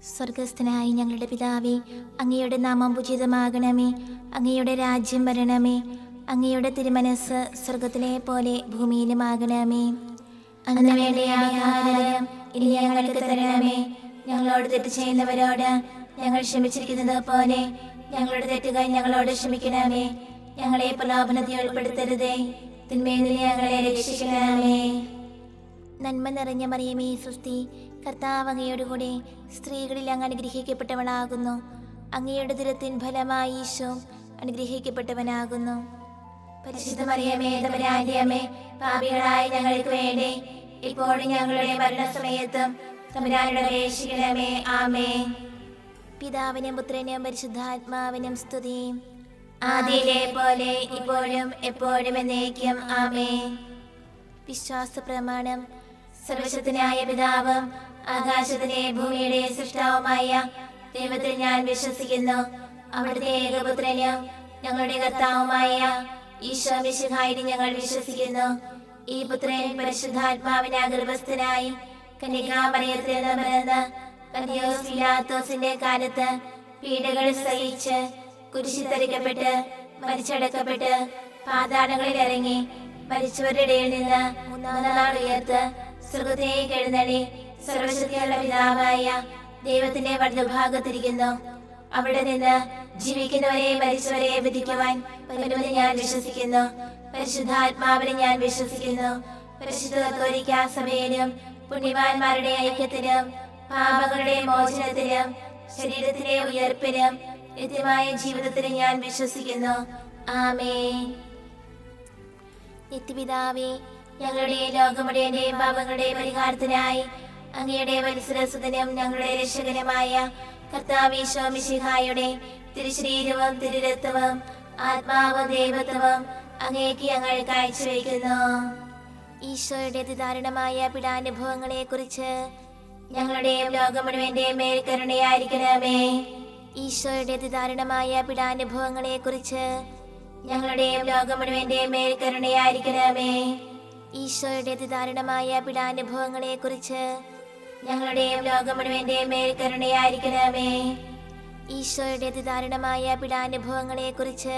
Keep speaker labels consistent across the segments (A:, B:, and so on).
A: സ്വർഗസ്ഥനായ ഞങ്ങളുടെ പിതാവേ, അങ്ങയുടെ നാമം പൂജിതമാകണമേ. അങ്ങയുടെ രാജ്യം വരണമേ. അങ്ങയുടെ തിരുമനസ് സ്വർഗത്തിലെ പോലെ ഭൂമിയിലുമാകണമേ. അന്ന് വേണ്ട ആഹാരം ഇനി ഞങ്ങൾക്ക് തരണമേ. ഞങ്ങളോട് തെറ്റ് ചെയ്യുന്നവരോട് ഞങ്ങൾ ക്ഷമിച്ചിരിക്കുന്നത് പോലെ ഞങ്ങളുടെ തെറ്റുകൾ ഞങ്ങളോട് ക്ഷമിക്കണമേ. ഞങ്ങളെ പ്രലോഭനത്തിൽ ഉൾപ്പെടുത്തരുതേ, തിന്മയിൽ നിന്ന് ഞങ്ങളെ രക്ഷിക്കണമേ. നന്മ നിറഞ്ഞ മറിയമേ സ്വസ്തി, കർത്താവ് അങ്ങയോടുകൂടെ സ്ത്രീകളിൽ അങ്ങ് അനുഗ്രഹിക്കപ്പെട്ടവളാകുന്നു. അങ്ങയുടെ ദുരത്തിൻ ഫലമായി ഈശോ അനുഗ്രഹിക്കപ്പെട്ടവനാകുന്നു. പരിശുദ്ധ മറിയമേ തമ്പുരാന്റെ അമ്മേ, പാപികളായ ഞങ്ങൾക്ക് വേണ്ടി ഇപ്പോഴും ഞങ്ങളുടെ മരണസമയത്തും തമ്പുരാനോട് അപേക്ഷിക്കണമേ. ആമേൻ. പിതാവിനും പുത്രനും പരിശുദ്ധാത്മാവിനും സ്തുതി, ആദിയിലെ പോലെ ഇപ്പോഴും എപ്പോഴും എന്നേക്കും. ആമേൻ. വിശ്വാസ പ്രമാണം. സർവശക്തനായ പിതാവും ആകാശത്തിലെ ഭൂമിയുടെ സൃഷ്ടാവുമായ ദൈവത്തിൽ ഞാൻ വിശ്വസിക്കുന്നു. അവിടുത്തെ ഏകപുത്രനും ഞങ്ങളുടെ കർത്താവുമായ ഈശോ മിശിഹായിൽ ഞങ്ങൾ വിശ്വസിക്കുന്നു. ഈ പുത്രൻ പരിശുദ്ധാത്മാവിനെ ഗർഭസ്ഥനായി കന്യകാമറിയത്തിൽ നിന്ന് പിറന്ന് പന്തിയോസ് പിലാത്തോസിന്റെ കാലത്ത് പീഡകൾ സഹിച്ച് കുരിശിൽ തറയ്ക്കപ്പെട്ട് മരിച്ചടക്കപ്പെട്ട് പാതാളങ്ങളിൽ ഇറങ്ങി മരിച്ചവരുടെ ഇടയിൽ നിന്ന് മൂന്നാം നാൾ ഉയർത്ത് സ്വർഗ്ഗത്തിലേക്ക് എഴുന്നള്ളി സർവശക്തിയുള്ള പിതാവായ ദൈവത്തിന്റെ വലതുഭാഗത്തിരിക്കുന്നു. അവിടെ നിന്ന് ജീവിക്കുന്നവരെ മരിച്ചവരെ വിധിക്കുവാൻ വരുമെന്ന് ഞാൻ വിശ്വസിക്കുന്നു. പരിശുദ്ധാത്മാവിനെ ഞാൻ വിശ്വസിക്കുന്നു. പരിശുദ്ധ കത്തോലിക്കാ സഭയിലും പുണ്യവാന്മാരുടെ ഐക്യത്തിലും പാപങ്ങളുടെ മോചനത്തിലും ശരീരത്തിലെ ഉയർപ്പിലും നിത്യമായ ജീവിതത്തിലും ഞാൻ വിശ്വസിക്കുന്നു. ആമേൻ. നിത്യപിതാവേ, ഞങ്ങളുടെ ലോകമുടേന്റെയും പാപങ്ങളുടെ പരിഹാരത്തിനായി അങ്ങയുടെ വത്സരസുതനും ഞങ്ങളുടെ രക്ഷകനുമായ കർത്താവ് ഈശോ മിശിഹായുടെ തിരുശരീരവും തിരുരക്തവും ആത്മാവും ദൈവത്വവും അങ്ങേക്ക് ഞങ്ങൾ കാഴ്ചവെക്കുന്നു. ഈശോയുടെ അതിദാരുണമായ പീഡാനുഭവങ്ങളെ കുറിച്ച് ഞങ്ങളുടെയും ലോകം മുഴുവന്റെയും മേൽ കരുണയായിരിക്കണമേ. ഈശോയുടെ അതിദാരുണമായ പീഡാനുഭവങ്ങളെ കുറിച്ച് ഞങ്ങളുടെയും ലോകം മുഴുവന്റെയും മേൽ കരുണയായിരിക്കണമേ. ഈശോയുടെ അതിദാരുണമായ പീഡാനുഭവങ്ങളെ കുറിച്ച് ഞങ്ങളുടെയും ലോകം മുഴുവന്റെയും മേൽ കരുണയായിരിക്കണമേ. ഈശോയുടെ അതിദാരുണമായ പീഡാനുഭവങ്ങളെ കുറിച്ച്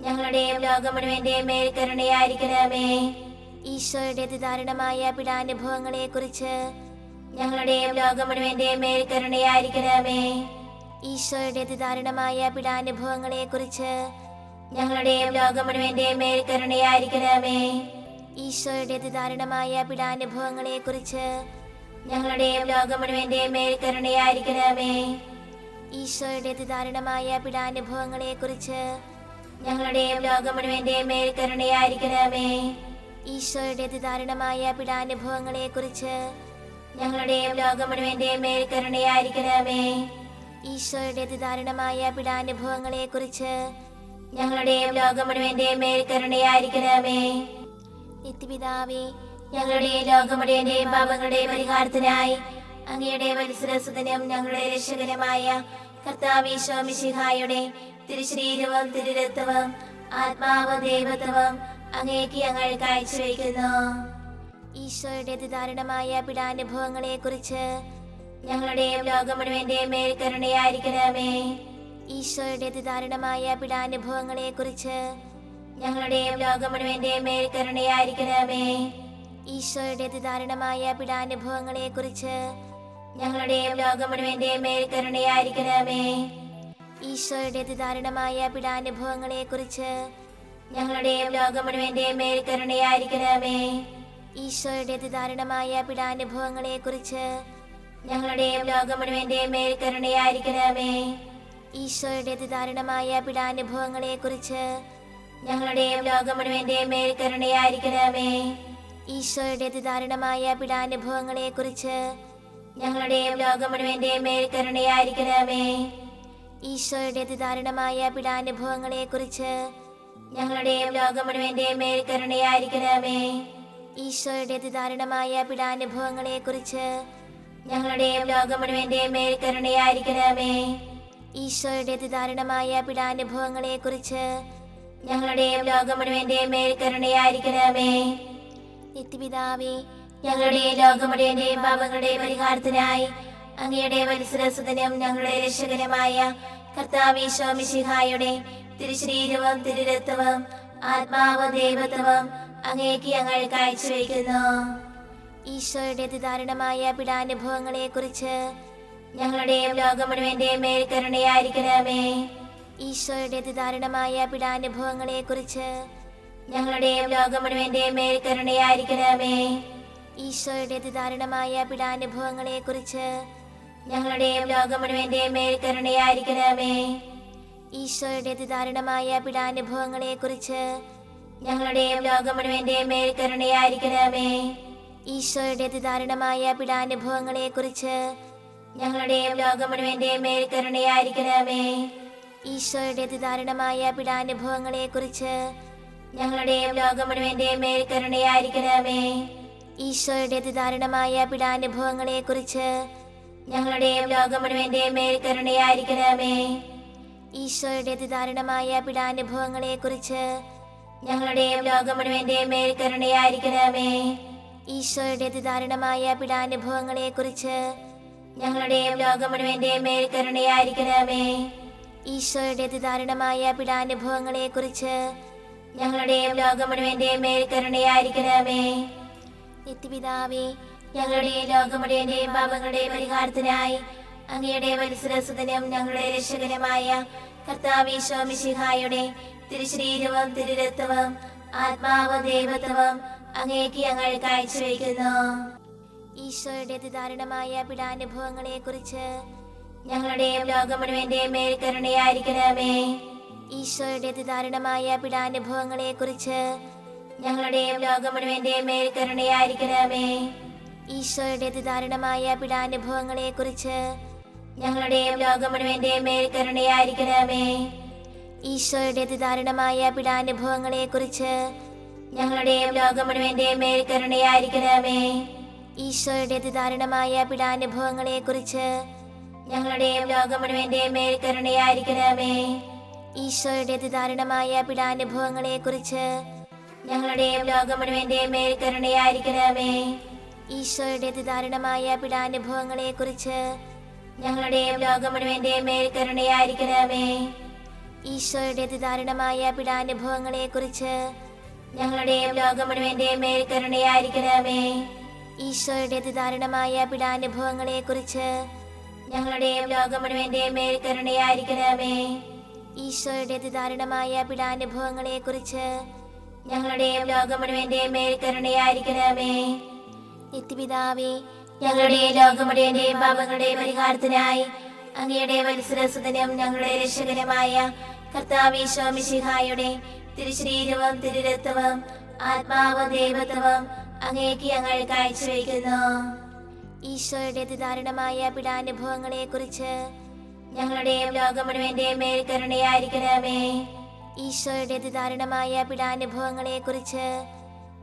A: ഞങ്ങളുടെയും ലോകം മുഴുവന്റെയും മേൽ കരുണയായിരിക്കണമേ. ഈശോയുടെ അതിദാരുണമായ പീഡാനുഭവങ്ങളെ കുറിച്ച് ഞങ്ങളുടെയും ലോകം മുഴുവന്റെയും മേൽ കരുണയായിരിക്കണമേ. ഈശോയുടെ അതിദാരുണമായ പീഡാനുഭവങ്ങളെ കുറിച്ച് ഞങ്ങളുടെയും ലോകം മുഴുവന്റെയും മേൽ കരുണയായിരിക്കണമേ. ഈശോയുടെ അതിദാരുണമായ പീഡാനുഭവങ്ങളെ കുറിച്ച് ഞങ്ങളുടെയും ലോകം മുഴുവന്റെയും മേൽ കരുണയായിരിക്കണമേ. ഈശോയുടെ അതിദാരുണമായ പീഡാനുഭവങ്ങളെ കുറിച്ച് ഞങ്ങളുടെയും ലോകം മുഴുവന്റെയും മേൽ കരുണയായിരിക്കണമേ. ഈശോയുടെ അതിദാരുണമായ പീഡാനുഭവങ്ങളെ കുറിച്ച് ഞങ്ങളുടെയും ലോകം മുഴുവന്റെയും മേൽ കരുണയായിരിക്കണമേ. ഈശോയുടെ അതിദാരുണമായ പീഡാനുഭവങ്ങളെ കുറിച്ച് ഞങ്ങളുടെയും ലോകം മുഴുവന്റെയും മേൽ കരുണയായിരിക്കണമേ. നിത്യപിതാവേ, ഞങ്ങളുടെ ലോകം മുഴുവന്റെയും പാപങ്ങളുടെ പരിഹാരത്തിനായി അങ്ങയുടെ വത്സരസുതനും ഞങ്ങളുടെ രക്ഷകനുമായ കർത്താവ് ഈശോ മിശിഹായുടെ തിരുശരീരവും തിരുരക്തവും ആത്മാവും ദൈവത്വവും അങ്ങേക്ക് ഞങ്ങൾ കാഴ്ചവെക്കുന്നു. ഈശോയുടെ അതിദാരുണമായ പീഡാനുഭവങ്ങളെ കുറിച്ച് ഞങ്ങളുടെയും ലോകം മുഴുവന്റെയും മേൽ കരുണയായിരിക്കണമേ. ഈശോയുടെ അതിദാരുണമായ പീഡാനുഭവങ്ങളെ കുറിച്ച് ഞങ്ങളുടെയും ലോകം മുഴുവന്റെയും മേൽ കരുണയായിരിക്കണമേ. ഈശോയുടെ അതിദാരുണമായ പീഡാനുഭവങ്ങളെ കുറിച്ച് ഞങ്ങളുടെയും ലോകം മുഴുവന്റെയും മേൽ കരുണയായിരിക്കണമേ. ഈശോയുടെ അതിദാരുണമായ പീഡാനുഭവങ്ങളെ കുറിച്ച് ഞങ്ങളുടെയും ലോകം മുഴുവന്റെയും മേൽ കരുണയായിരിക്കണമേ. ഈശോയുടെ അതിദാരുണമായ പീഡാനുഭവങ്ങളെ കുറിച്ച് ഞങ്ങളുടെയും ലോകം മുഴുവന്റെയും മേൽ കരുണയായിരിക്കണമേ. ഈശോയുടെ അതിദാരുണമായ പീഡാനുഭവങ്ങളെ കുറിച്ച് ഞങ്ങളുടെയും ലോകം മുഴുവന്റെയും മേൽ കരുണയായിരിക്കണമേ. ഈശോയുടെ അതിദാരുണമായ പീഡാനുഭവങ്ങളെ കുറിച്ച് ഞങ്ങളുടെയും ലോകം മുഴുവന്റെയും മേൽ കരുണയായിരിക്കണമേ. ഈശോയുടെ അതിദാരുണമായ പീഡാനുഭവങ്ങളെ കുറിച്ച് ഞങ്ങളുടെയും ലോകം മുഴുവന്റെയും മേൽ കരുണയായിരിക്കണമേ. ഈശോയുടെ അതിദാരുണമായ പീഡാനുഭവങ്ങളെ കുറിച്ച് ഞങ്ങളുടെയും ലോകം മുഴുവന്റെയും മേൽ കരുണയായിരിക്കണമേ. ഈശോയുടെ അതിദാരുണമായ പീഡാനുഭവങ്ങളെ കുറിച്ച് ഞങ്ങളുടെയും ലോകം മുഴുവന്റെയും മേൽ കരുണയായിരിക്കണമേ. നിത്യപിതാവേ, ഞങ്ങളുടെ ലോകം മുഴുവന്റെയും പാപങ്ങളുടെ പരിഹാരത്തിനായി അങ്ങയുടെ വത്സരസുതനും ഞങ്ങളുടെ രക്ഷകനുമായ കർത്താവീശോ മിശിഹായുടെ തിരുശരീരവും തിരുരക്തവും ആത്മാവും ദൈവത്വവും അങ്ങേക്ക് ഞങ്ങൾ കാഴ്ചവെക്കുന്നു. ഈശോയുടെ അതിദാരുണമായ പീഡാനുഭവങ്ങളെ കുറിച്ച് ഞങ്ങളുടെയും ലോകം മുഴുവന്റെയും മേൽ കരുണയായിരിക്കണമേ. ഈശോയുടെ അതിദാരുണമായ പീഡാനുഭവങ്ങളെ കുറിച്ച് ഞങ്ങളുടെയും ലോകം മുഴുവന്റെയും മേൽ കരുണയായിരിക്കണമേ. ഈശോയുടെ അതിദാരുണമായ പീഡാനുഭവങ്ങളെ കുറിച്ച് ഞങ്ങളുടെയും ലോകം മുഴുവന്റെയും മേൽ കരുണയായിരിക്കണമേ. ഈശോയുടെ അതിദാരുണമായ പീഡാനുഭവങ്ങളെ കുറിച്ച് ഞങ്ങളുടെയും ലോകം മുഴുവന്റെയും മേൽ കരുണയായിരിക്കണമേ. ഈശോയുടെ അതിദാരുണമായ പീഡാനുഭവങ്ങളെ കുറിച്ച് ഞങ്ങളുടെയും ലോകം മുഴുവന്റെയും മേൽ കരുണയായിരിക്കണമേ. ഈശോയുടെ അതിദാരുണമായ പീഡാനുഭവങ്ങളെ കുറിച്ച് ഞങ്ങളുടെയും ലോകം മുഴുവന്റെയും മേൽ കരുണയായിരിക്കണമേ. ഈശോയുടെ അതിദാരുണമായ പീഡാനുഭവങ്ങളെ കുറിച്ച് ഞങ്ങളുടെയും ലോകം മുഴുവന്റെയും മേൽ കരുണയായിരിക്കണമേ. ഈശോയുടെ അതിദാരുണമായ പീഡാനുഭവങ്ങളെ കുറിച്ച് ഞങ്ങളുടെയും ലോകം മുഴുവന്റെയും മേൽ കരുണയായിരിക്കണമേ. ഈശോയുടെ അതിദാരുണമായ പീഡാനുഭവങ്ങളെ കുറിച്ച് ഞങ്ങളുടെയും ലോകം മുഴുവന്റെയും മേൽ കരുണയായിരിക്കണമേ. ഈശോയുടെ അതിദാരുണമായ പീഡാനുഭവങ്ങളെ കുറിച്ച് ഞങ്ങളുടെയും ലോകം മുഴുവന്റെയും മേൽ കരുണയായിരിക്കണമേ. നിത്യപിതാവേ, ഞങ്ങളുടെ ലോകം മുഴുവന്റെയും പാപങ്ങളുടെ പരിഹാരത്തിനായി അങ്ങയുടെ വത്സരസുതനും ഞങ്ങളുടെ രക്ഷകനുമായ കർത്താവീശോ മിശിഹായുടെ തിരുശരീരവും തിരുരക്തവും ആത്മാവും ദൈവത്വവും അങ്ങേക്ക് ഞങ്ങൾ കാഴ്ചവെക്കുന്നു. ഈശോയുടെ അതിദാരുണമായ പീഡാനുഭവങ്ങളെ കുറിച്ച് ഞങ്ങളുടെയും ലോകം മുഴുവന്റെയും മേൽ കരുണയായിരിക്കണമേ. ഈശോയുടെ അതിദാരുണമായ പീഡാനുഭവങ്ങളെ കുറിച്ച് ഞങ്ങളുടെയും ലോകം മുഴുവന്റെയും മേൽ കരുണയായിരിക്കണമേ. ഈശോയുടെ അതിദാരുണമായ പീഡാനുഭവങ്ങളെ കുറിച്ച് ഞങ്ങളുടെയും ലോകം മുഴുവന്റെയും മേൽ കരുണയായിരിക്കണമേ. ഈശോയുടെ അതിദാരുണമായ പീഡാനുഭവങ്ങളെ കുറിച്ച് ഞങ്ങളുടെയും ലോകം മുഴുവന്റെയും മേൽ കരുണയായിരിക്കണമേ. ഈശോയുടെ അതിദാരുണമായ പീഡാനുഭവങ്ങളെ കുറിച്ച് ഞങ്ങളുടെയും ലോകം മുഴുവന്റെയും മേൽ കരുണയായിരിക്കണമേ. ഈശോയുടെ അതിദാരുണമായ പീഡാനുഭവങ്ങളെ കുറിച്ച് ഞങ്ങളുടെയും ലോകം മുഴുവന്റെയും മേൽ കരുണയായിരിക്കണമേ. ഈശോയുടെ അതിദാരുണമായ പീഡാനുഭവങ്ങളെ കുറിച്ച് ഞങ്ങളുടെയും ലോകം മുഴുവന്റെയും മേൽ കരുണയായിരിക്കണമേ. ഈശോയുടെ അതിദാരുണമായ പീഡാനുഭവങ്ങളെ കുറിച്ച് ഞങ്ങളുടെയും ലോകം മുഴുവന്റെയും മേൽ കരുണയായിരിക്കണമേ. ഈശോയുടെ അതിദാരുണമായ പീഡാനുഭവങ്ങളെ കുറിച്ച് ഞങ്ങളുടെയും ലോകം മുഴുവന്റെയും മേൽ കരുണയായിരിക്കണമേ. ഈശോയുടെ അതിദാരുണമായ പീഡാനുഭവങ്ങളെ കുറിച്ച് ഞങ്ങളുടെയും ലോകം മുഴുവന്റെയും മേൽ കരുണയായിരിക്കണമേ. നിത്യപിതാവേ, ഞങ്ങളുടെ ലോകം മുഴുവന്റെയും പാപങ്ങളുടെ പരിഹാരത്തിനായി അങ്ങയുടെ വത്സരസുതനും ഞങ്ങളുടെ രക്ഷകനുമായ കർത്താവീശോ മിശിഹായുടെ തിരുശരീരവും തിരുരക്തവും ആത്മാവും ദൈവത്വവും അങ്ങേക്ക് ഞങ്ങൾ കാഴ്ചവെക്കുന്നു. ഈശോയുടെ അതിദാരുണമായ പീഡാനുഭവങ്ങളെ കുറിച്ച് ഞങ്ങളുടെയും ലോകം മുഴുവന്റെയും മേൽ കരുണയായിരിക്കണമേ. ഈശോയുടെ അതിദാരുണമായ പീഡാനുഭവങ്ങളെ കുറിച്ച്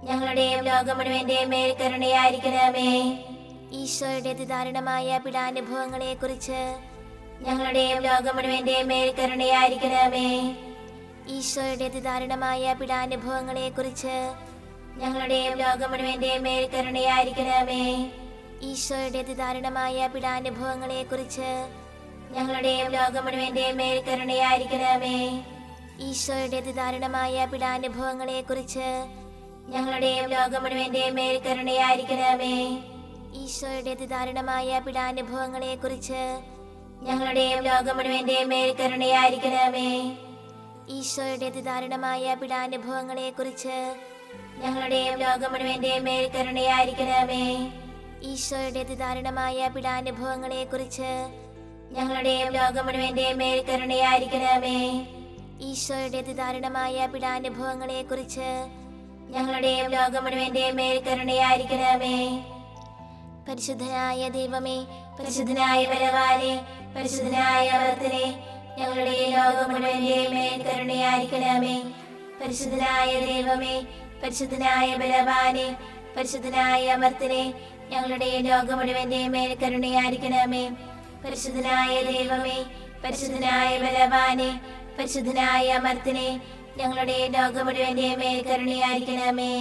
A: ഞങ്ങളുടെയും ലോകം മുഴുവന്റെയും മേൽ കരുണയായിരിക്കണമേ. ഈശോയുടെ അതിദാരുണമായ പീഡാനുഭവങ്ങളെ കുറിച്ച് ഞങ്ങളുടെയും ലോകം മുഴുവന്റെയും മേൽ കരുണയായിരിക്കണമേ. ഈശോയുടെ അതിദാരുണമായ പീഡാനുഭവങ്ങളെ കുറിച്ച് ഞങ്ങളുടെയും ലോകം മുഴുവന്റെയും മേൽ കരുണയായിരിക്കണമേ. ഈശോയുടെ അതിദാരുണമായ പീഡാനുഭവങ്ങളെ കുറിച്ച് ഞങ്ങളുടെയും ലോകം മുഴുവന്റെയും മേൽ കരുണയായിരിക്കണമേ. ഈശോയുടെ അതിദാരുണമായ പീഡാനുഭവങ്ങളെ കുറിച്ച് ഞങ്ങളുടെയും ലോകം മുഴുവന്റെയും മേൽ കരുണയായിരിക്കണമേ. ഈശോയുടെ അതിദാരുണമായ പീഡാനുഭവങ്ങളെ കുറിച്ച് ഞങ്ങളുടെയും ലോകം മുഴുവന്റെയും മേൽ കരുണയായിരിക്കണമേ. ഈശോയുടെ അതിദാരുണമായ പീഡാനുഭവങ്ങളെ കുറിച്ച് ഞങ്ങളുടെയും ലോകം മുഴുവന്റെയും മേൽ കരുണയായിരിക്കണമേ. ഈശോയുടെ അതിദാരുണമായ പീഡാനുഭവങ്ങളെ കുറിച്ച് ഞങ്ങളുടെയും ലോകം മുഴുവന്റെയും മേൽ കരുണയായിരിക്കണമേ. ഈശോയുടെ അതിദാരുണമായ പീഡാനുഭവങ്ങളെ കുറിച്ച് ഞങ്ങളുടെയും ലോകം മുഴുവന്റെയും മേൽ കരുണയായിരിക്കണമേ. പരിശുദ്ധനായ ദൈവമേ, പരിശുദ്ധനായ ബലവാനേ, പരിശുദ്ധനായ അമർത്തനേ, ഞങ്ങളുടെ ലോകം മുഴുവന്റെയും മേൽ കരുണയായിരിക്കണമേ. പരിശുദ്ധനായ ദൈവമേ, പരിശുദ്ധനായ ബലവാനേ, പരിശുദ്ധനായ അമർത്തനേ, ഞങ്ങളുടെ ലോകം മുഴുവന്റെയും മേൽ കരുണയായിരിക്കണമേ. പരിശുദ്ധനായ ദൈവമേ, പരിശുദ്ധനായ ബലവാനേ, പരിശുദ്ധനായ അമർത്തനേ, ഞങ്ങളുടെ ലോകം മുഴുവന്റെയും മേൽ കരുണയായിരിക്കണമേ.